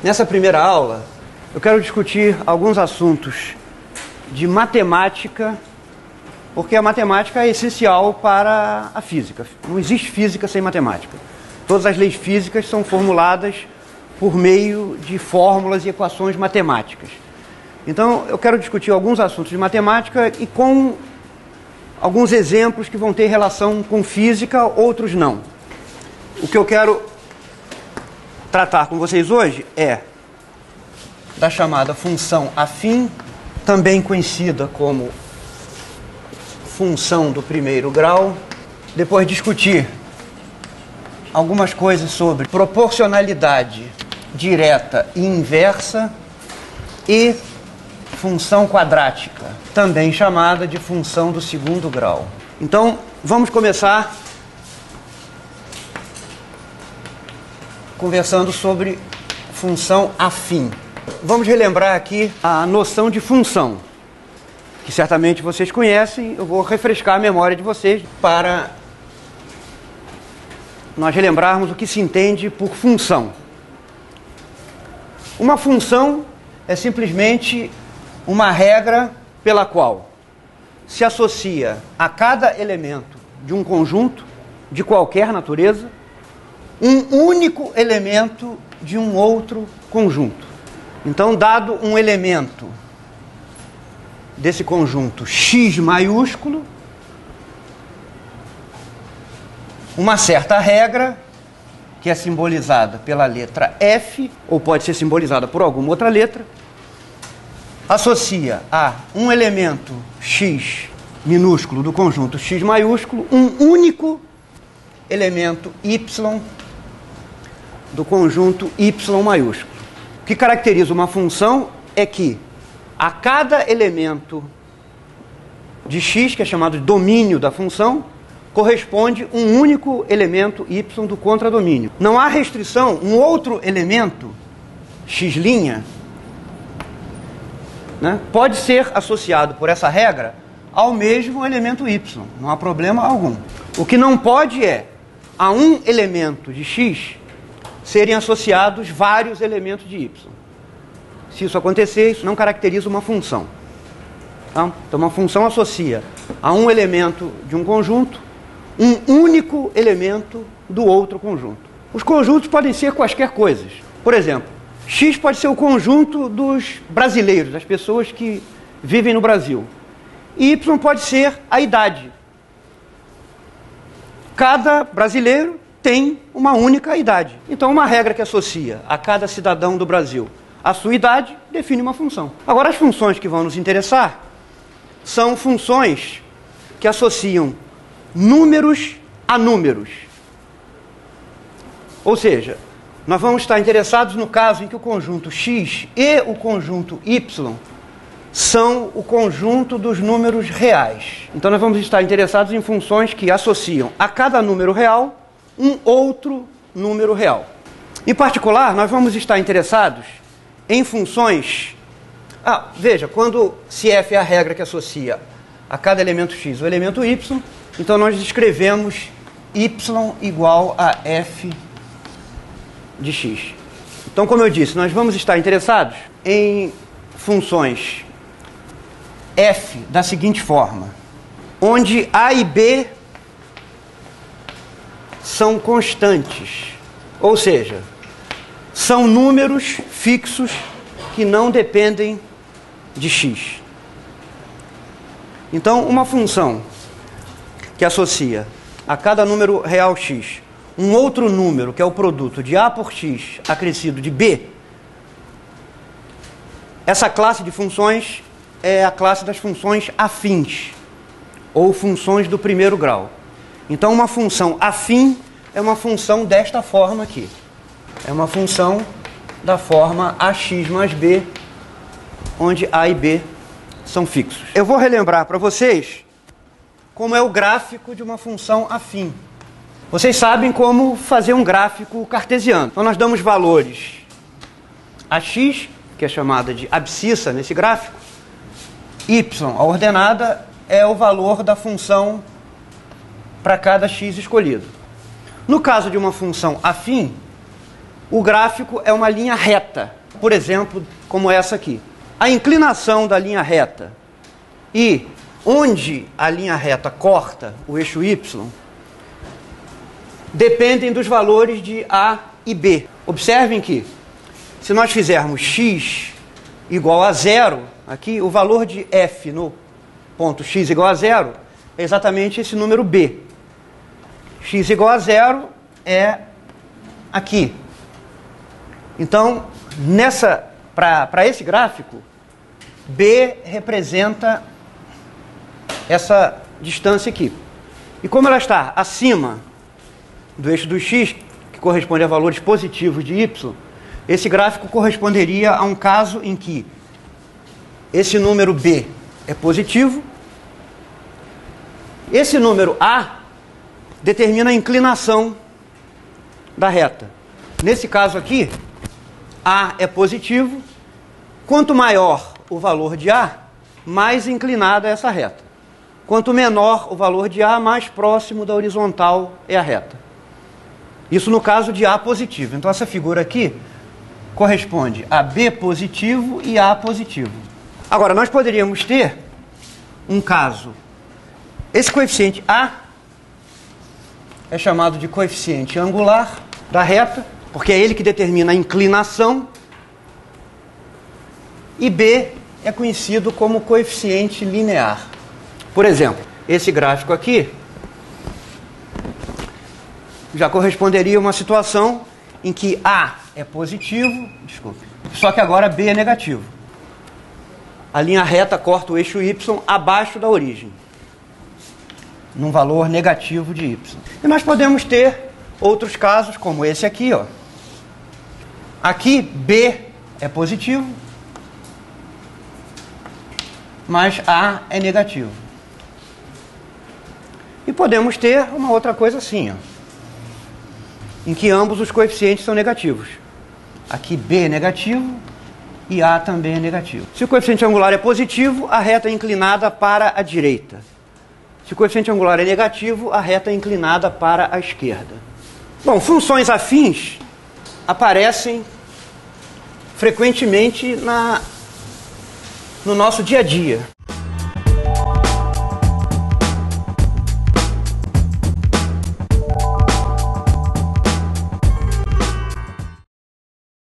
Nessa primeira aula, eu quero discutir alguns assuntos de matemática, porque a matemática é essencial para a física. Não existe física sem matemática. Todas as leis físicas são formuladas por meio de fórmulas e equações matemáticas. Então, eu quero discutir alguns assuntos de matemática e com alguns exemplos que vão ter relação com física, outros não. O que eu quero tratar com vocês hoje é da chamada função afim, também conhecida como função do primeiro grau. Depois discutir algumas coisas sobre proporcionalidade direta e inversa e função quadrática, também chamada de função do segundo grau. Então, vamos começar conversando sobre função afim. Vamos relembrar aqui a noção de função, que certamente vocês conhecem. Eu vou refrescar a memória de vocês para nós relembrarmos o que se entende por função. Uma função é simplesmente uma regra pela qual se associa a cada elemento de um conjunto de qualquer natureza um único elemento de um outro conjunto. Então, dado um elemento desse conjunto X maiúsculo, uma certa regra, que é simbolizada pela letra F, ou pode ser simbolizada por alguma outra letra, associa a um elemento X minúsculo do conjunto X maiúsculo um único elemento Y do conjunto Y maiúsculo. O que caracteriza uma função é que a cada elemento de X, que é chamado de domínio da função, corresponde um único elemento Y do contradomínio. Não há restrição, um outro elemento, X', né, pode ser associado por essa regra ao mesmo elemento Y. Não há problema algum. O que não pode é, a um elemento de X, serem associados vários elementos de Y. Se isso acontecer, isso não caracteriza uma função. Tá? Então, uma função associa a um elemento de um conjunto um único elemento do outro conjunto. Os conjuntos podem ser quaisquer coisas. Por exemplo, X pode ser o conjunto dos brasileiros, das pessoas que vivem no Brasil. E Y pode ser a idade. Cada brasileiro tem uma única idade. Então, uma regra que associa a cada cidadão do Brasil a sua idade define uma função. Agora, as funções que vão nos interessar são funções que associam números a números. Ou seja, nós vamos estar interessados no caso em que o conjunto X e o conjunto Y são o conjunto dos números reais. Então, nós vamos estar interessados em funções que associam a cada número real um outro número real. Em particular, nós vamos estar interessados em funções... veja, quando se F é a regra que associa a cada elemento X o elemento Y, então nós escrevemos Y igual a F de X. Então, como eu disse, nós vamos estar interessados em funções F da seguinte forma, onde A e B são constantes, ou seja, são números fixos que não dependem de X. Então, uma função que associa a cada número real X um outro número, que é o produto de A por X acrescido de B, essa classe de funções é a classe das funções afins, ou funções do primeiro grau. Então, uma função afim é uma função desta forma aqui. É uma função da forma AX mais B, onde A e B são fixos. Eu vou relembrar para vocês como é o gráfico de uma função afim. Vocês sabem como fazer um gráfico cartesiano. Então, nós damos valores a x, que é chamada de abscissa nesse gráfico. Y, a ordenada, é o valor da função para cada x escolhido. No caso de uma função afim, o gráfico é uma linha reta, por exemplo, como essa aqui. A inclinação da linha reta e onde a linha reta corta o eixo Y dependem dos valores de A e B. Observem que, se nós fizermos x igual a 0, aqui o valor de f no ponto x igual a 0 é exatamente esse número b. X igual a 0 é aqui. Então, para esse gráfico, b representa essa distância aqui. E como ela está acima do eixo do x, que corresponde a valores positivos de y, esse gráfico corresponderia a um caso em que esse número b é positivo, esse número a determina a inclinação da reta. Nesse caso aqui, a é positivo, quanto maior o valor de a, mais inclinada é essa reta. Quanto menor o valor de a, mais próximo da horizontal é a reta. Isso no caso de A positivo. Então essa figura aqui corresponde a B positivo e A positivo. Agora, nós poderíamos ter um caso. Esse coeficiente A é chamado de coeficiente angular da reta, porque é ele que determina a inclinação. E B é conhecido como coeficiente linear. Por exemplo, esse gráfico aqui já corresponderia a uma situação em que A é positivo, só que agora B é negativo. A linha reta corta o eixo Y abaixo da origem, num valor negativo de Y. E nós podemos ter outros casos, como esse aqui, ó. Aqui B é positivo, mas A é negativo. E podemos ter uma outra coisa assim, ó, em que ambos os coeficientes são negativos. Aqui B é negativo e A também é negativo. Se o coeficiente angular é positivo, a reta é inclinada para a direita. Se o coeficiente angular é negativo, a reta é inclinada para a esquerda. Bom, funções afins aparecem frequentemente no nosso dia a dia.